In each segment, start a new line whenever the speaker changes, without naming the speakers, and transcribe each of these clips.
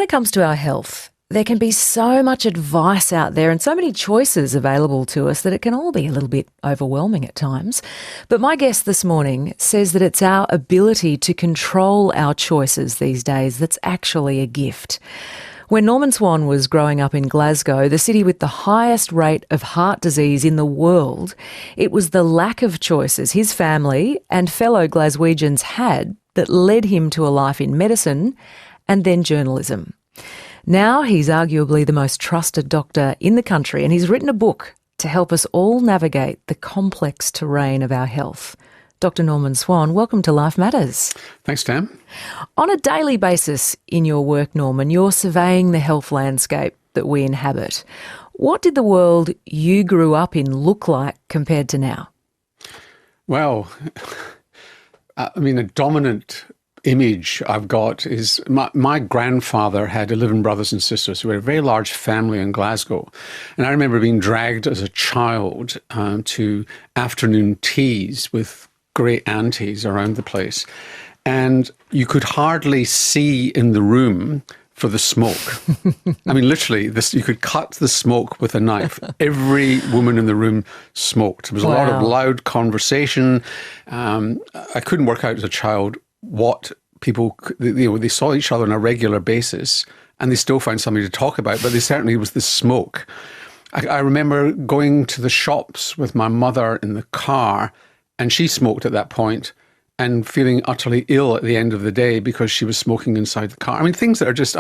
it comes to our health, there can be so much advice out there and so many choices available to us that it can all be a little bit overwhelming at times. But my guest this morning says that it's our ability to control our choices these days that's actually a gift. When Norman Swan was growing up in Glasgow, the city with the highest rate of heart disease in the world, it was the lack of choices his family and fellow Glaswegians had that led him to a life in medicine and then journalism. Now he's arguably the most trusted doctor in the country, and he's written a book to help us all navigate the complex terrain of our health. Dr. Norman Swan, welcome to Life Matters.
Thanks, Tam.
On a daily basis in your work, Norman, you're surveying the health landscape that we inhabit. What did the world you grew up in look like compared to now?
Well, a dominant image I've got is my grandfather had 11 brothers and sisters. So we had a very large family in Glasgow. And I remember being dragged as a child to afternoon teas with great aunties around the place. And you could hardly see in the room for the smoke. Literally, you could cut the smoke with a knife. Every woman in the room smoked. There was a lot of loud conversation. I couldn't work out as a child what people, they saw each other on a regular basis and they still found something to talk about, but there certainly was the smoke. I remember going to the shops with my mother in the car, and she smoked at that point, and feeling utterly ill at the end of the day because she was smoking inside the car. Things that are just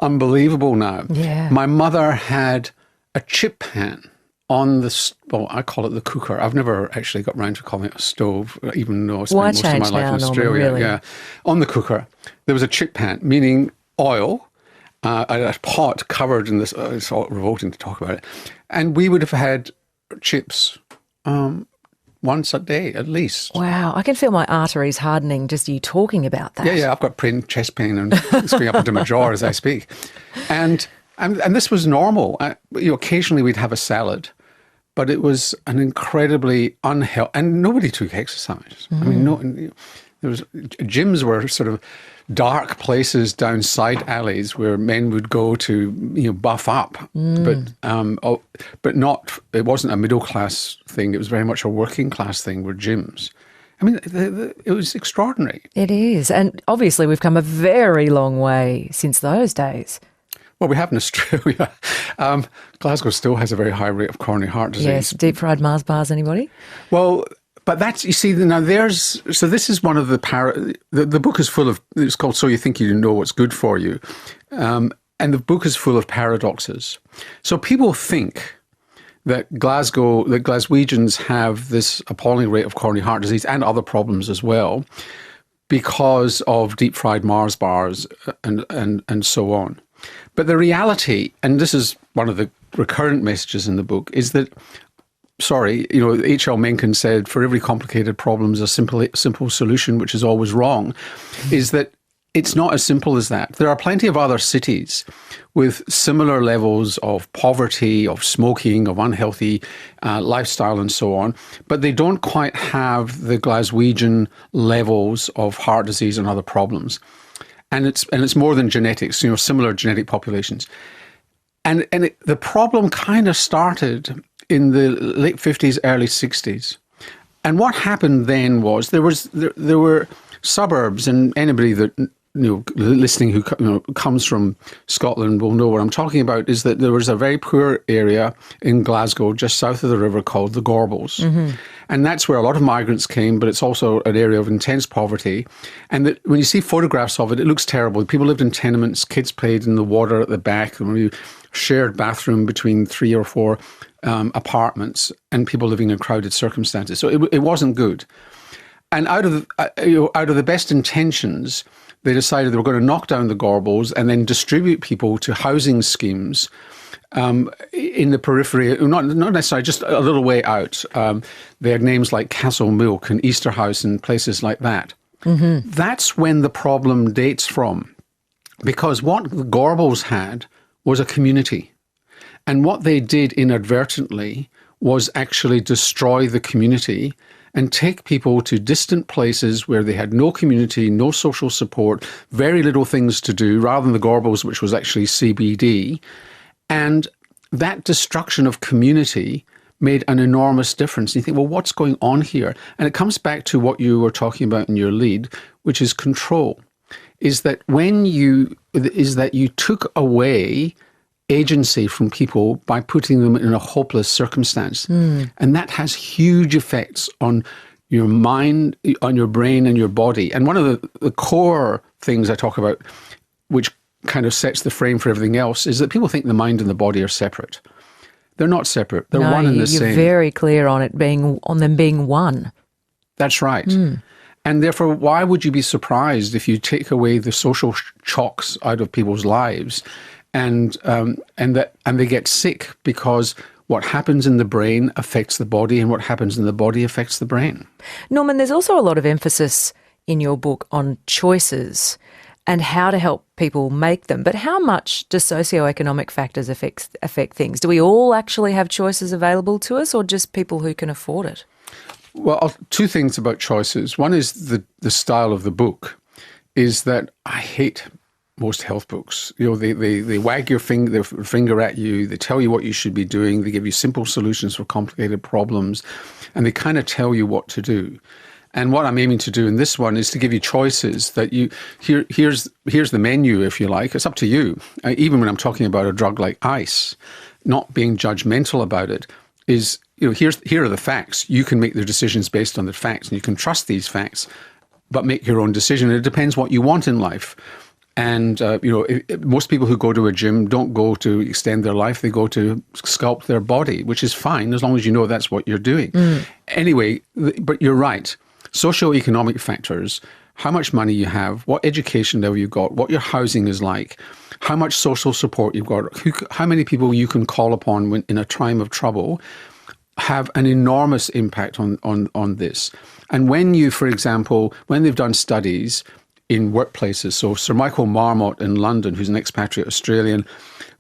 unbelievable now.
Yeah.
My mother had a chip pan on I call it the cooker. I've never actually got round to calling it a stove, even though I spent most of my life in Australia.
Norman, really?
Yeah, on the cooker, there was a chip pan, meaning oil, a pot covered in this. It's all revolting to talk about it. And we would have had chips once a day at least.
Wow, I can feel my arteries hardening just you talking about that.
Yeah, I've got chest pain and it's going up into my jaw as I speak. And this was normal. Occasionally we'd have a salad, but it was an incredibly unhealthy, and nobody took exercise. Gyms were sort of dark places down side alleys where men would go to buff up, but not. It wasn't a middle class thing. It was very much a working class thing. Were gyms. It was extraordinary.
It is, and obviously we've come a very long way since those days.
Well, we have in Australia. Glasgow still has a very high rate of coronary heart disease.
Yes, deep fried Mars bars, anybody?
Well, but that's, you see, now this is one of the book is full of, it's called So You Think You Know What's Good For You. And the book is full of paradoxes. So people think that Glaswegians have this appalling rate of coronary heart disease and other problems as well because of deep fried Mars bars and so on. But the reality, and this is one of the recurrent messages in the book, is that, H.L. Mencken said, for every complicated problem is a simple solution, which is always wrong, is that it's not as simple as that. There are plenty of other cities with similar levels of poverty, of smoking, of unhealthy lifestyle and so on, but they don't quite have the Glaswegian levels of heart disease and other problems. And it's more than genetics, similar genetic populations. And the problem kind of started in the late 50s, early 60s. And what happened then was there were suburbs, and anybody that listening who comes from Scotland will know what I'm talking about, is that there was a very poor area in Glasgow just south of the river called the Gorbals. Mm-hmm. And that's where a lot of migrants came, but it's also an area of intense poverty. And when you see photographs of it, it looks terrible. People lived in tenements, kids played in the water at the back, and we shared bathroom between 3 or 4 apartments, and people living in crowded circumstances. So it wasn't good. And out of the best intentions, they decided they were going to knock down the Gorbals and then distribute people to housing schemes in the periphery, not necessarily, just a little way out. They had names like Castle Milk and Easterhouse and places like that. Mm-hmm. That's when the problem dates from, because what the Gorbals had was a community. And what they did inadvertently was actually destroy the community and take people to distant places where they had no community, no social support, very little things to do, rather than the Gorbals, which was actually CBD. And that destruction of community made an enormous difference. And you think, well, what's going on here? And it comes back to what you were talking about in your lead, which is control. Is that you took away agency from people by putting them in a hopeless circumstance. And that has huge effects on your mind, on your brain and your body. And one of the core things I talk about, which kind of sets the frame for everything else, is that people think the mind and the body are separate. They're not separate. They're one and the same.
You're very clear on them being one.
That's right. And therefore, why would you be surprised if you take away the social shocks out of people's lives and they get sick? Because what happens in the brain affects the body, and what happens in the body affects the brain.
Norman, there's also a lot of emphasis in your book on choices and how to help people make them. But how much do socioeconomic factors affect things? Do we all actually have choices available to us, or just people who can afford it?
Well, two things about choices. One is the style of the book, is that I hate most health books. You know, they wag their finger at you, they tell you what you should be doing, they give you simple solutions for complicated problems, and they kind of tell you what to do. And what I'm aiming to do in this one is to give you choices that here's the menu, if you like. It's up to you. Even when I'm talking about a drug like ice, not being judgmental about it is, here are the facts. You can make the decisions based on the facts, and you can trust these facts, but make your own decision. It depends what you want in life. And, most people who go to a gym don't go to extend their life. They go to sculpt their body, which is fine as long as you know that's what you're doing. Anyway, but you're right. Socioeconomic factors, how much money you have, what education level you've got, what your housing is like, how much social support you've got, how many people you can call upon when in a time of trouble, have an enormous impact on this. And when you, for example, when they've done studies in workplaces, so Sir Michael Marmot in London, who's an expatriate Australian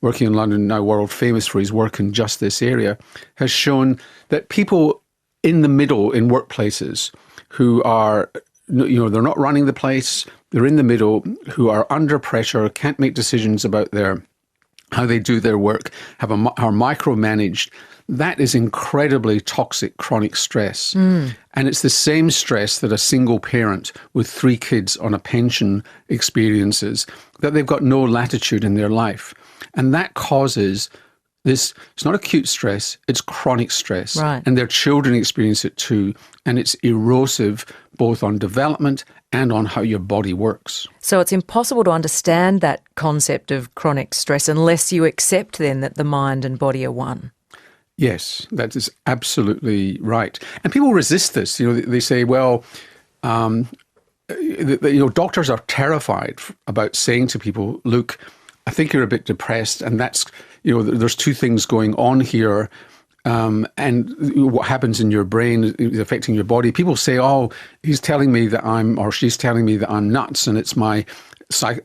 working in London, now world famous for his work in just this area, has shown that people in the middle in workplaces who are, they're not running the place, they're in the middle, who are under pressure, can't make decisions about how they do their work, are micromanaged. That is incredibly toxic chronic stress. And it's the same stress that a single parent with 3 kids on a pension experiences, that they've got no latitude in their life. And that causes this, it's not acute stress, it's chronic stress.
Right.
And their children experience it too. And it's erosive both on development and on how your body works.
So it's impossible to understand that concept of chronic stress unless you accept then that the mind and body are one.
Yes, that is absolutely right. And people resist this. They say, well, doctors are terrified about saying to people, look, I think you're a bit depressed, and that's, there's 2 things going on here, and what happens in your brain is affecting your body. People say, oh, he's telling me that or she's telling me that I'm nuts, and it's that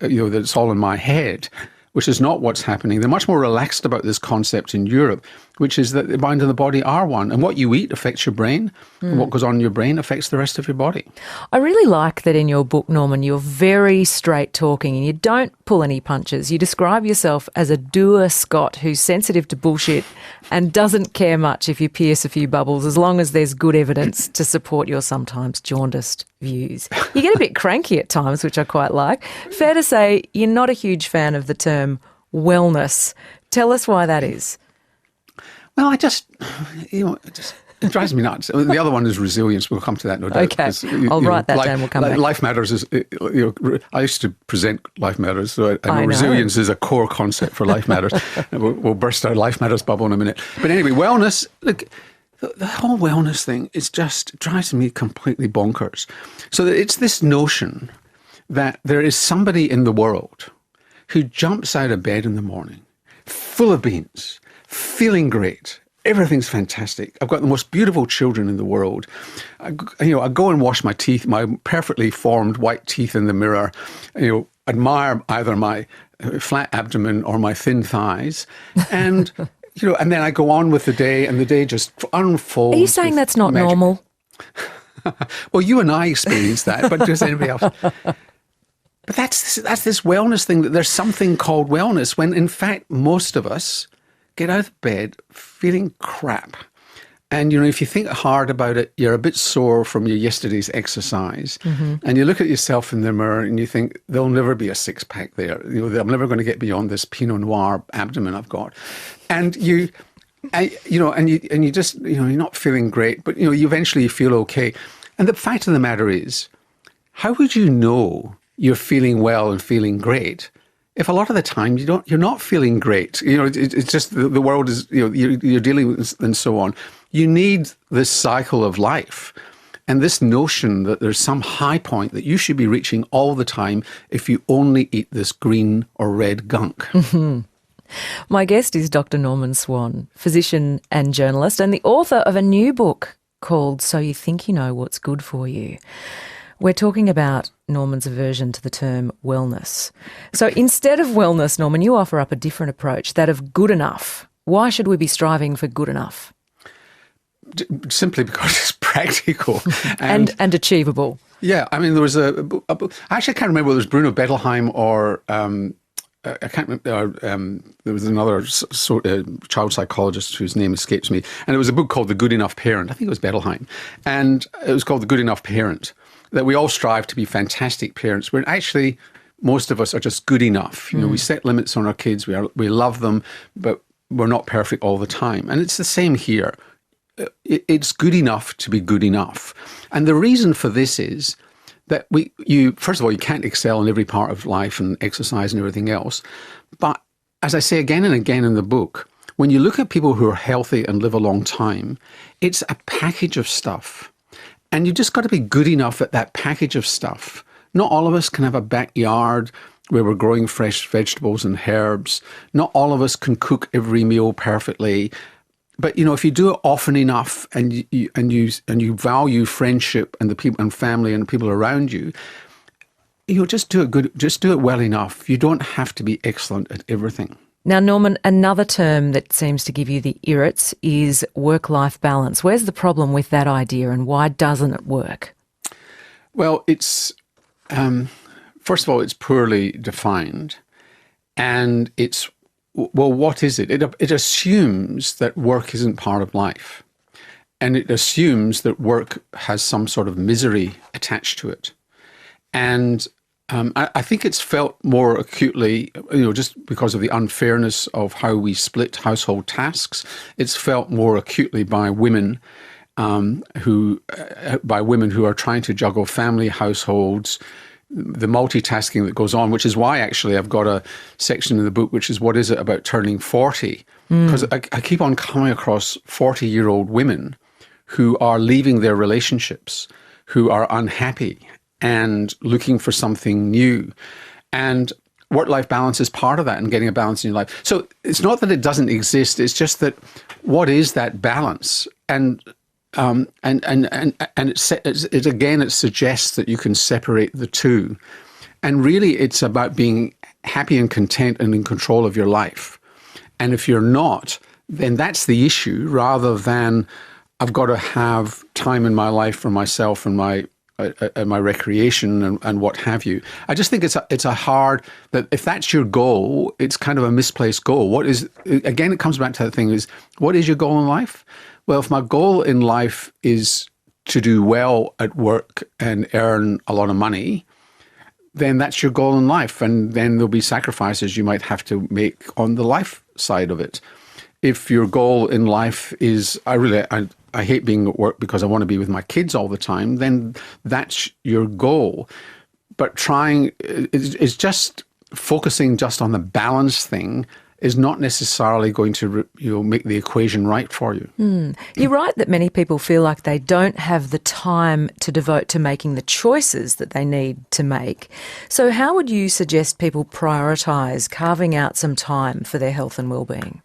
it's all in my head, which is not what's happening. They're much more relaxed about this concept in Europe, which is that the mind and the body are one. And what you eat affects your brain, and what goes on in your brain affects the rest of your body.
I really like that in your book, Norman, you're very straight talking and you don't pull any punches. You describe yourself as a doer Scot who's sensitive to bullshit and doesn't care much if you pierce a few bubbles as long as there's good evidence to support your sometimes jaundiced views. You get a bit cranky at times, which I quite like. Fair to say you're not a huge fan of the term wellness. Tell us why that is.
Well, it drives me nuts. The other one is resilience. We'll come to that, no doubt.
Okay, I'll write that down. We'll come back.
Life Matters is, I used to present Life Matters, so I know resilience is a core concept for Life Matters. We'll burst our Life Matters bubble in a minute. But anyway, wellness, look, the whole wellness thing is just drives me completely bonkers. So that it's this notion that there is somebody in the world who jumps out of bed in the morning, full of beans, feeling great, everything's fantastic. I've got the most beautiful children in the world. I go and wash my teeth, my perfectly formed white teeth in the mirror, admire either my flat abdomen or my thin thighs, and and then I go on with the day, and the day just unfolds.
Are you saying that's not
magic.
normal?
Well, you and I experienced that, but does anybody else? But that's this wellness thing, that there's something called wellness when in fact most of us get out of bed feeling crap. And, if you think hard about it, you're a bit sore from your yesterday's exercise. And you look at yourself in the mirror and you think, there'll never be a six-pack there. I'm never going to get beyond this Pinot Noir abdomen I've got. And you just, you're not feeling great, but, you eventually feel okay. And the fact of the matter is, how would you know you're feeling well and feeling great if a lot of the time you're not feeling great? It's just the world is, you're dealing with and so on. You need this cycle of life and this notion that there's some high point that you should be reaching all the time if you only eat this green or red gunk.
My guest is Dr. Norman Swan, physician and journalist, and the author of a new book called So You Think You Know What's Good For You. We're talking about Norman's aversion to the term wellness. So instead of wellness, Norman, you offer up a different approach, that of good enough. Why should we be striving for good enough?
Simply because it's practical.
And achievable.
Yeah, I mean, there was I actually can't remember whether it was Bruno Bettelheim or I can't remember. There was another child psychologist whose name escapes me, and it was a book called The Good Enough Parent. I think it was Bettelheim, and it was called The Good Enough Parent. That we all strive to be fantastic parents, when actually most of us are just good enough. We set limits on our kids. We love them, but we're not perfect all the time. And it's the same here. It's good enough to be good enough. And the reason for this is that first of all, you can't excel in every part of life and exercise and everything else. But as I say again and again in the book, when you look at people who are healthy and live a long time, it's a package of stuff. And you just got to be good enough at that package of stuff. Not all of us can have a backyard where we're growing fresh vegetables and herbs. Not all of us can cook every meal perfectly. But if you do it often enough and you value friendship and the people and family and people around you, just do it well enough. You don't have to be excellent at everything.
Now, Norman, another term that seems to give you the irrits is work-life balance. Where's the problem with that idea and why doesn't it work?
Well, it's first of all, it's poorly defined, and what is it? It assumes that work isn't part of life, and it assumes that work has some sort of misery attached to it. And I think it's felt more acutely, just because of the unfairness of how we split household tasks. It's felt more acutely by women who are trying to juggle family, households, the multitasking that goes on, which is why actually I've got a section in the book which is what is it about turning 40? Because I keep on coming across 40-year-old women who are leaving their relationships, who are unhappy and looking for something new. And work-life balance is part of that, and getting a balance in your life. So it's not that it doesn't exist, it's just that what is that balance? And it suggests that you can separate the two. And really it's about being happy and content and in control of your life. And if you're not, then that's the issue, rather than I've got to have time in my life for myself and my recreation and what have you. I just think it's a hard, that if that's your goal, it's kind of a misplaced goal. Again, it comes back to the thing is, what is your goal in life? Well, if my goal in life is to do well at work and earn a lot of money, then that's your goal in life. And then there'll be sacrifices you might have to make on the life side of it. If your goal in life is, I hate being at work because I want to be with my kids all the time, then that's your goal. But is just focusing just on the balance thing is not necessarily going to make the equation right for you.
You're right that many people feel like they don't have the time to devote to making the choices that they need to make. So how would you suggest people prioritise carving out some time for their health and well-being?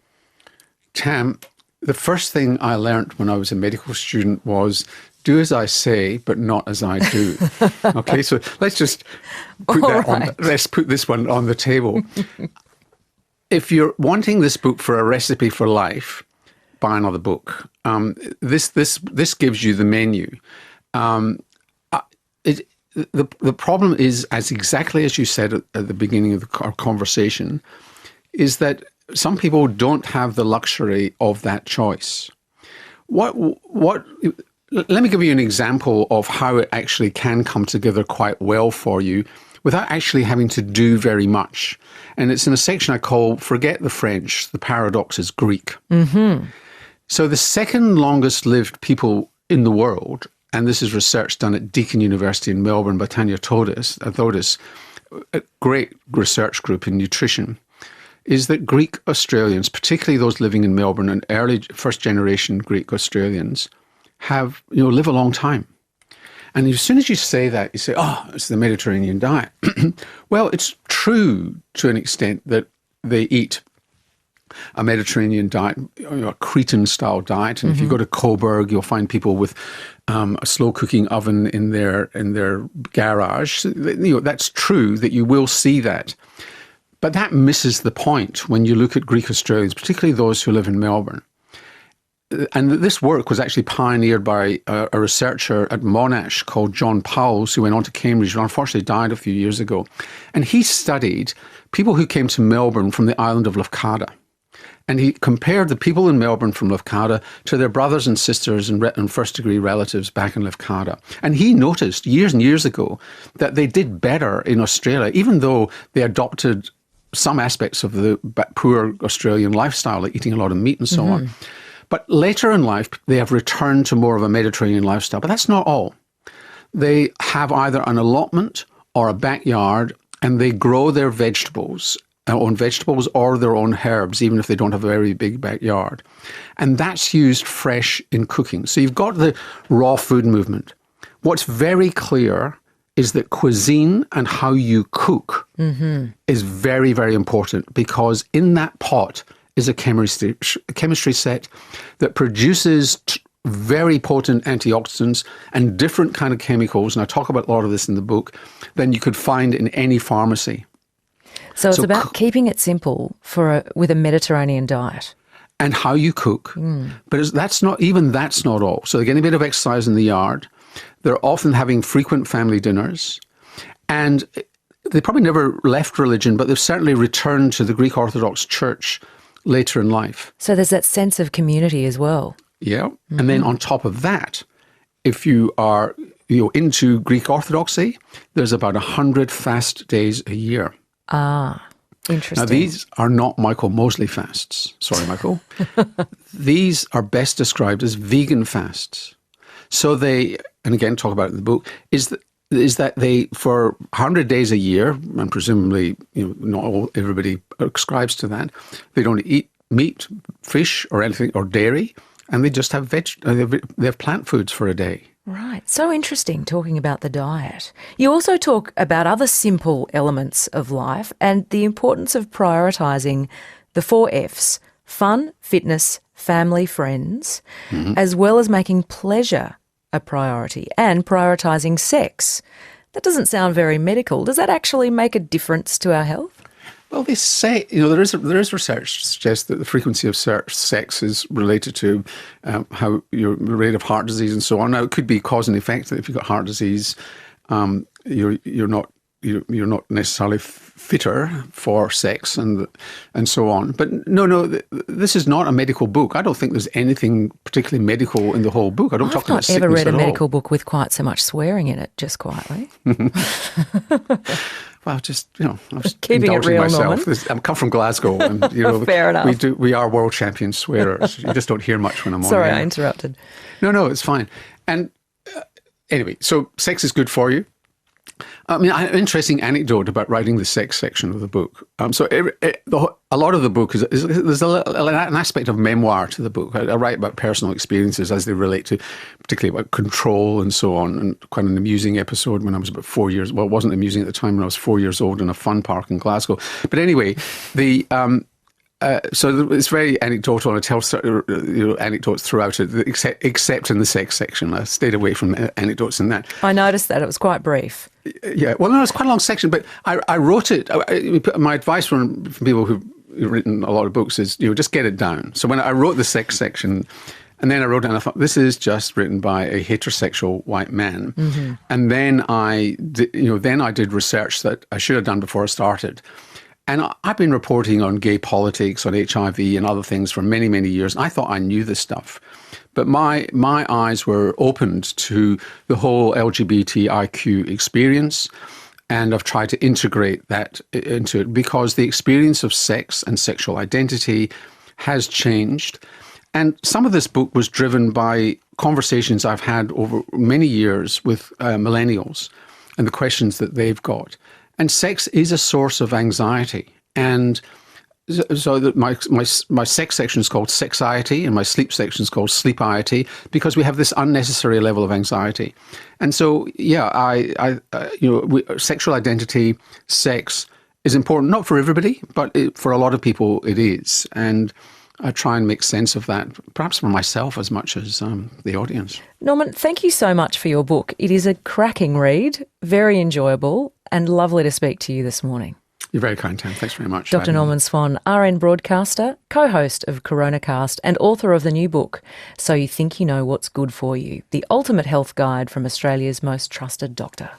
Tam, the first thing I learnt when I was a medical student was do as I say, but not as I do. Okay, so let's just let's put this one on the table. If you're wanting this book for a recipe for life, buy another book. This gives you the menu. The problem is, as exactly as you said at the beginning of our conversation, is that some people don't have the luxury of that choice. Let me give you an example of how it actually can come together quite well for you without actually having to do very much. And it's in a section I call Forget the French, the Paradox is Greek. Mm-hmm. So the second longest lived people in the world, and this is research done at Deakin University in Melbourne by Tanya Thodis, a great research group in nutrition, is that Greek Australians, particularly those living in Melbourne and early first generation Greek Australians, live a long time. And as soon as you say that, you say, oh, it's the Mediterranean diet. Well, it's true to an extent that they eat a Mediterranean diet, a Cretan-style diet. And if you go to Coburg, you'll find people with a slow-cooking oven in their garage. That's true that you will see that. But that misses the point when you look at Greek Australians, particularly those who live in Melbourne. And this work was actually pioneered by a researcher at Monash called John Powles, who went on to Cambridge and unfortunately died a few years ago. And he studied people who came to Melbourne from the island of Lefkada. And he compared the people in Melbourne from Lefkada to their brothers and sisters and first-degree relatives back in Lefkada. And he noticed years and years ago that they did better in Australia, even though they adopted some aspects of the poor Australian lifestyle, like eating a lot of meat and so on. But later in life, they have returned to more of a Mediterranean lifestyle. But that's not all. They have either an allotment or a backyard, and they grow their vegetables, their own vegetables or their own herbs, even if they don't have a very big backyard. And that's used fresh in cooking. So you've got the raw food movement. What's very clear is that cuisine and how you cook is very, very important, because in that pot is a chemistry set that produces very potent antioxidants and different kind of chemicals, and I talk about a lot of this in the book, than you could find in any pharmacy.
So it's about keeping it simple with a Mediterranean diet.
And how you cook. But that's not all. So they're getting a bit of exercise in the yard. They're often having frequent family dinners. And they probably never left religion, but they've certainly returned to the Greek Orthodox Church later in life.
So there's that sense of community as well.
Yeah. And then on top of that, if you are into Greek Orthodoxy, there's about 100 fast days a year.
Ah, interesting.
Now, these are not Michael Mosley fasts. Sorry, Michael. These are best described as vegan fasts. So they, and again, talk about it in the book, is that they, for 100 days a year, and presumably not everybody ascribes to that, they don't eat meat, fish or anything, or dairy, and they just have they have plant foods for a day.
Right. So interesting talking about the diet. You also talk about other simple elements of life and the importance of prioritising the 4 Fs: fun, fitness, family, friends, as well as making pleasure a priority and prioritising sex. That doesn't sound very medical. Does that actually make a difference to our health?
Well, they say, there is research that suggests that the frequency of sex is related to how your rate of heart disease and so on. Now, it could be cause and effect. If you've got heart disease, you're not necessarily fitter for sex and so on. But no, this is not a medical book. I don't think there's anything particularly medical in the whole book. I don't talk about sickness at all.
I've not ever read a medical book with quite so much swearing in it, just quietly.
Well, just, I'm just
keeping it real,
myself. I come from Glasgow, and
Fair enough.
We are world champion swearers. You just don't hear much when I'm on.
Sorry, I interrupted.
No, it's fine. And anyway, so sex is good for you. I mean, an interesting anecdote about writing the sex section of the book. A lot of the book there's an aspect of memoir to the book. I write about personal experiences as they relate to, particularly about control and so on. And quite an amusing episode when I was about 4 years. Well, it wasn't amusing at the time when I was 4 years old in a fun park in Glasgow. But anyway, so it's very anecdotal, and I tell anecdotes throughout it, except in the sex section. I stayed away from anecdotes in that.
I noticed that. It was quite brief.
Yeah, well, no, it's quite a long section, but I wrote it. My advice from people who've written a lot of books is, just get it down. So when I wrote the sex section, And then I wrote down, I thought, this is just written by a heterosexual white man. And then I did research that I should have done before I started. And I've been reporting on gay politics, on HIV and other things for many, many years. I thought I knew this stuff. But my eyes were opened to the whole LGBTIQ experience, and I've tried to integrate that into it because the experience of sex and sexual identity has changed. And some of this book was driven by conversations I've had over many years with millennials and the questions that they've got. And sex is a source of anxiety. And so that my sex section is called Sexiety and my sleep section is called Sleepiety because we have this unnecessary level of anxiety. And so, sexual identity, sex is important, not for everybody, but for a lot of people it is. And I try and make sense of that, perhaps for myself as much as the audience.
Norman, thank you so much for your book. It is a cracking read, very enjoyable, and lovely to speak to you this morning.
You're very kind, Tam. Thanks very much.
Dr. Norman Swan, RN broadcaster, co-host of CoronaCast and author of the new book, So You Think You Know What's Good For You, the ultimate health guide from Australia's most trusted doctor.